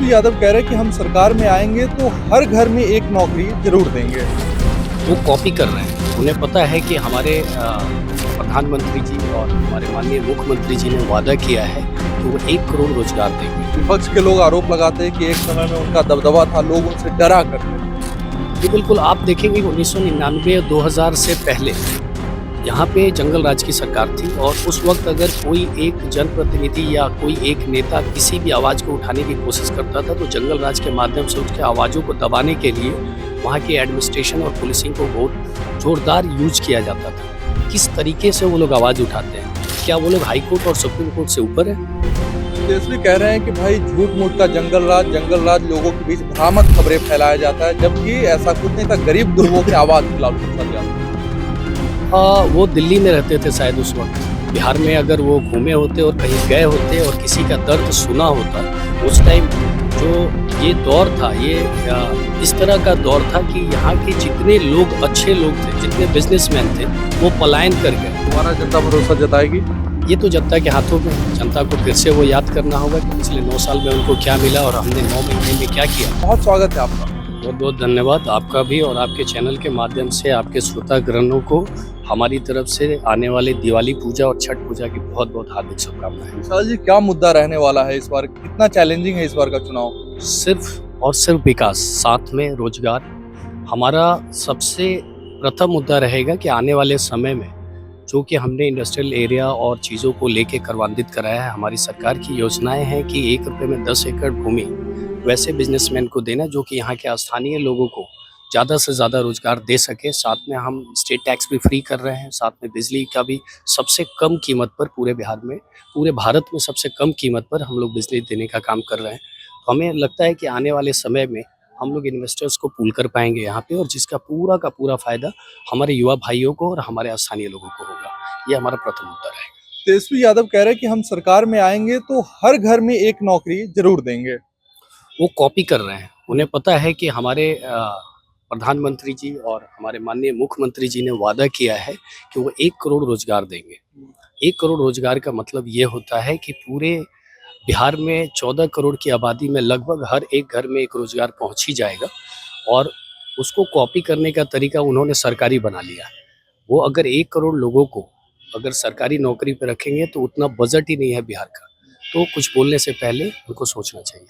तेजस्वी यादव कह रहे हैं कि हम सरकार में आएंगे तो हर घर में एक नौकरी जरूर देंगे। वो कॉपी कर रहे हैं। उन्हें पता है कि हमारे प्रधानमंत्री जी और हमारे माननीय मुख्यमंत्री जी ने वादा किया है कि वो 1 करोड़ रोजगार देंगे। विपक्ष के लोग आरोप लगाते हैं कि एक समय में उनका दबदबा था, लोग उनसे डरा करते थे। ये बिल्कुल आप देखेंगे 1999 और 2000 से पहले यहाँ पे जंगल राज की सरकार थी और उस वक्त अगर कोई एक जनप्रतिनिधि या कोई एक नेता किसी भी आवाज़ को उठाने की कोशिश करता था तो जंगल राज के माध्यम से उसके आवाज़ों को दबाने के लिए वहाँ की एडमिनिस्ट्रेशन और पुलिसिंग को बहुत जोरदार यूज किया जाता था। किस तरीके से वो लोग आवाज़ उठाते हैं? क्या वो लोग हाई कोर्ट और सुप्रीम कोर्ट से ऊपर है? तेजस्वी कह रहे हैं कि भाई झूठ मूठ का जंगल राज लोगों के बीच भ्रामक खबरें फैलाया जाता है, जबकि ऐसा कुछ नहीं था। गरीब गुरबों की आवाज़ लालू प्रसाद यादव। वो दिल्ली में रहते थे शायद उस वक्त। बिहार में अगर वो घूमे होते और कहीं गए होते और किसी का दर्द सुना होता, उस टाइम जो ये दौर था, ये इस तरह का दौर था कि यहाँ के जितने लोग अच्छे लोग थे, जितने बिजनेसमैन थे, वो पलायन कर गए। तुम्हारा जनता भरोसा जताएगी? ये तो जनता के हाथों में है। जनता को फिर से वो याद करना होगा कि पिछले 9 साल में उनको क्या मिला और हमने 9 महीने में क्या किया। बहुत स्वागत है आपका। बहुत बहुत धन्यवाद आपका भी और आपके चैनल के माध्यम से आपके श्रोतागणों को हमारी तरफ से आने वाले दिवाली पूजा और छठ पूजा की बहुत बहुत हार्दिक शुभकामनाएं। विशाल जी, क्या मुद्दा रहने वाला है इस बार? कितना चैलेंजिंग है इस बार का चुनाव? सिर्फ और सिर्फ विकास, साथ में रोजगार। हमारा सबसे प्रथम मुद्दा रहेगा कि आने वाले समय में जो कि हमने इंडस्ट्रियल एरिया और चीज़ों को लेके करवान्वित कराया है, हमारी सरकार की योजनाएं हैं कि 1 रुपये में 10 एकड़ भूमि वैसे बिजनेसमैन को देना जो कि यहाँ के स्थानीय लोगों को ज़्यादा से ज़्यादा रोजगार दे सके। साथ में हम स्टेट टैक्स भी फ्री कर रहे हैं, साथ में बिजली का भी सबसे कम कीमत पर पूरे भारत में सबसे कम कीमत पर हम लोग बिजली देने का काम कर रहे हैं। तो हमें लगता है कि आने वाले समय में हम लोग इन्वेस्टर्स को पूल कर पाएंगे यहाँ पे और जिसका पूरा का पूरा फायदा हमारे युवा भाइयों को और हमारे स्थानीय लोगों को होगा। ये हमारा प्रथम मुद्दा रहेगा। तेजस्वी यादव कह रहे हैं कि हम सरकार में आएंगे तो हर घर में एक नौकरी जरूर देंगे। वो कॉपी कर रहे हैं। उन्हें पता है कि हमारे प्रधानमंत्री जी और हमारे माननीय मुख्यमंत्री जी ने वादा किया है कि वो 1 करोड़ रोजगार देंगे। 1 करोड़ रोजगार का मतलब ये होता है कि पूरे बिहार में 14 करोड़ की आबादी में लगभग हर एक घर में एक रोजगार पहुंच ही जाएगा और उसको कॉपी करने का तरीका उन्होंने सरकारी बना लिया। वो अगर 1 करोड़ लोगों को अगर सरकारी नौकरी पर रखेंगे तो उतना बजट ही नहीं है बिहार का। तो कुछ बोलने से पहले उनको सोचना चाहिए।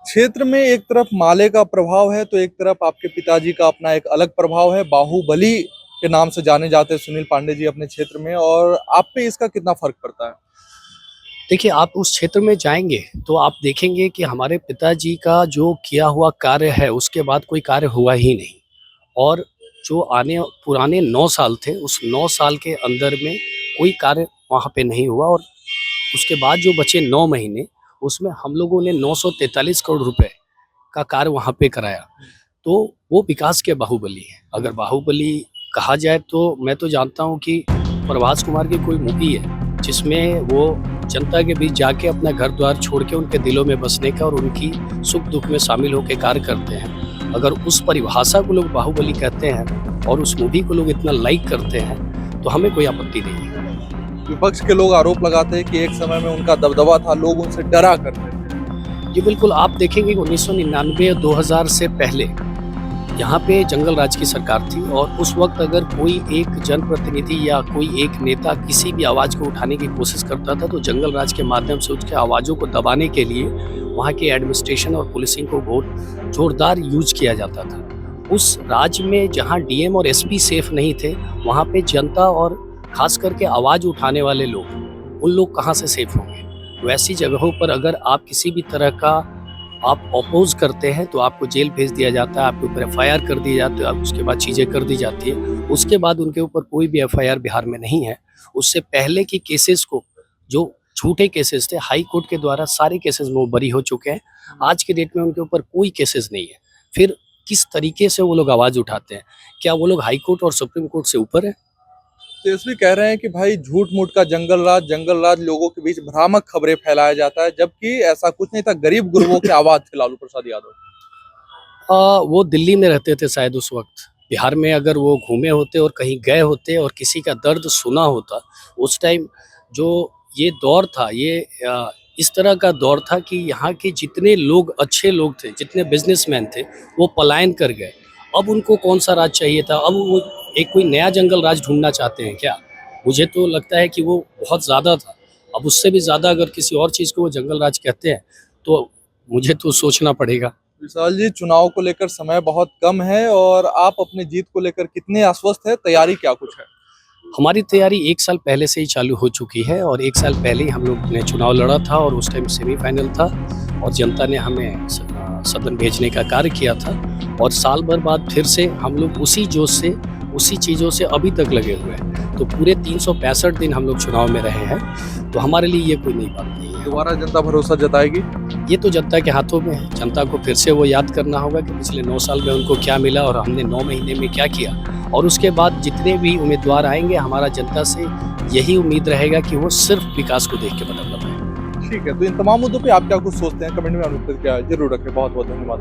क्षेत्र में एक तरफ माले का प्रभाव है तो एक तरफ आपके पिताजी का अपना एक अलग प्रभाव है। बाहुबली के नाम से जाने जाते हैं सुनील पांडे जी अपने क्षेत्र में, और आप पे इसका कितना फर्क पड़ता है? देखिए, आप उस क्षेत्र में जाएंगे तो आप देखेंगे कि हमारे पिताजी का जो किया हुआ कार्य है उसके बाद कोई कार्य हुआ ही नहीं और जो पुराने 9 साल थे उस 9 साल के अंदर में कोई कार्य वहाँ पे नहीं हुआ और उसके बाद जो बचे 9 महीने उसमें हम लोगों ने 943 करोड़ रुपए का कार्य वहाँ पे कराया। तो वो विकास के बाहुबली है। अगर बाहुबली कहा जाए तो मैं तो जानता हूँ कि प्रभास कुमार की कोई मूवी है जिसमें वो जनता के बीच जाके अपना घर द्वार छोड़ के उनके दिलों में बसने का और उनकी सुख दुख में शामिल होकर कार्य करते हैं। अगर उस परिभाषा को लोग बाहुबली कहते हैं और उस मूवी को लोग इतना लाइक करते हैं तो हमें कोई आपत्ति नहीं है। विपक्ष के लोग आरोप लगाते हैं कि एक समय में उनका दबदबा था, लोग उनसे डरा करते थे। ये बिल्कुल आप देखेंगे 1999 और 2000 से पहले यहाँ पे जंगल राज की सरकार थी और उस वक्त अगर कोई एक जनप्रतिनिधि या कोई एक नेता किसी भी आवाज़ को उठाने की कोशिश करता था तो जंगल राज के माध्यम से उसके आवाज़ों को दबाने के लिए वहाँ की एडमिनिस्ट्रेशन और पुलिसिंग को बहुत जोरदार यूज किया जाता था। उस राज्य में जहाँ डीएम और एसपी सेफ नहीं थे वहाँ पे जनता और खास करके आवाज़ उठाने वाले लोग, उन लोग कहाँ से सेफ होंगे? वैसी जगहों पर अगर आप किसी भी तरह का आप अपोज करते हैं तो आपको जेल भेज दिया जाता है, आपके ऊपर एफआईआर कर दी जाती है, उसके बाद चीज़ें कर दी जाती है। उसके बाद उनके ऊपर कोई भी एफआईआर बिहार में नहीं है। उससे पहले की केसेस को, जो झूठे केसेस थे, हाई कोर्ट के द्वारा सारे केसेस में वो बरी हो चुके हैं। आज के डेट में उनके ऊपर कोई केसेस नहीं है। फिर किस तरीके से वो लोग आवाज़ उठाते हैं? क्या वो लोग हाई कोर्ट और सुप्रीम कोर्ट से ऊपर है? तेजस्वी कह रहे हैं कि भाई झूठ मूठ का जंगल राज लोगों के बीच भ्रामक खबरें फैलाया जाता है, जबकि ऐसा कुछ नहीं था। गरीब गुरबों की आवाज थी लालू प्रसाद यादव। वो दिल्ली में रहते थे शायद उस वक्त। बिहार में अगर वो घूमे होते और कहीं गए होते और किसी का दर्द सुना होता, उस टाइम जो ये दौर था, ये इस तरह का दौर था कि यहाँ के जितने लोग अच्छे लोग थे, जितने बिजनेसमैन थे, वो पलायन कर गए। अब उनको कौन सा राज चाहिए था? अब वो एक कोई नया जंगल राज ढूंढना चाहते हैं क्या? मुझे तो लगता है कि वो बहुत ज़्यादा था। अब उससे भी ज़्यादा अगर किसी और चीज़ को वो जंगल राज कहते हैं तो मुझे तो सोचना पड़ेगा। विशाल जी, चुनाव को लेकर समय बहुत कम है और आप अपनी जीत को लेकर कितने आश्वस्त है? तैयारी क्या कुछ है? हमारी तैयारी 1 साल पहले से ही चालू हो चुकी है और 1 साल पहले ही हम लोग ने चुनाव लड़ा था और उस टाइम सेमीफाइनल था और जनता ने हमें सदन भेजने का कार्य किया था और साल भर बाद फिर से हम लोग उसी जोश से, उसी चीज़ों से अभी तक लगे हुए हैं। तो पूरे 365 दिन हम लोग चुनाव में रहे हैं, तो हमारे लिए ये कोई नई बात नहीं है। दोबारा जनता भरोसा जताएगी? ये तो जनता के हाथों में है। जनता को फिर से वो याद करना होगा कि पिछले 9 साल में उनको क्या मिला और हमने 9 महीने में क्या किया और उसके बाद जितने भी उम्मीदवार आएंगे, हमारा जनता से यही उम्मीद रहेगा कि वो सिर्फ विकास को देख के बदल पाए। ठीक है, तो इन तमाम मुद्दों पे आप क्या कुछ सोचते हैं? कमेंट में अनुत्तर क्या जरूर रखें। बहुत बहुत धन्यवाद।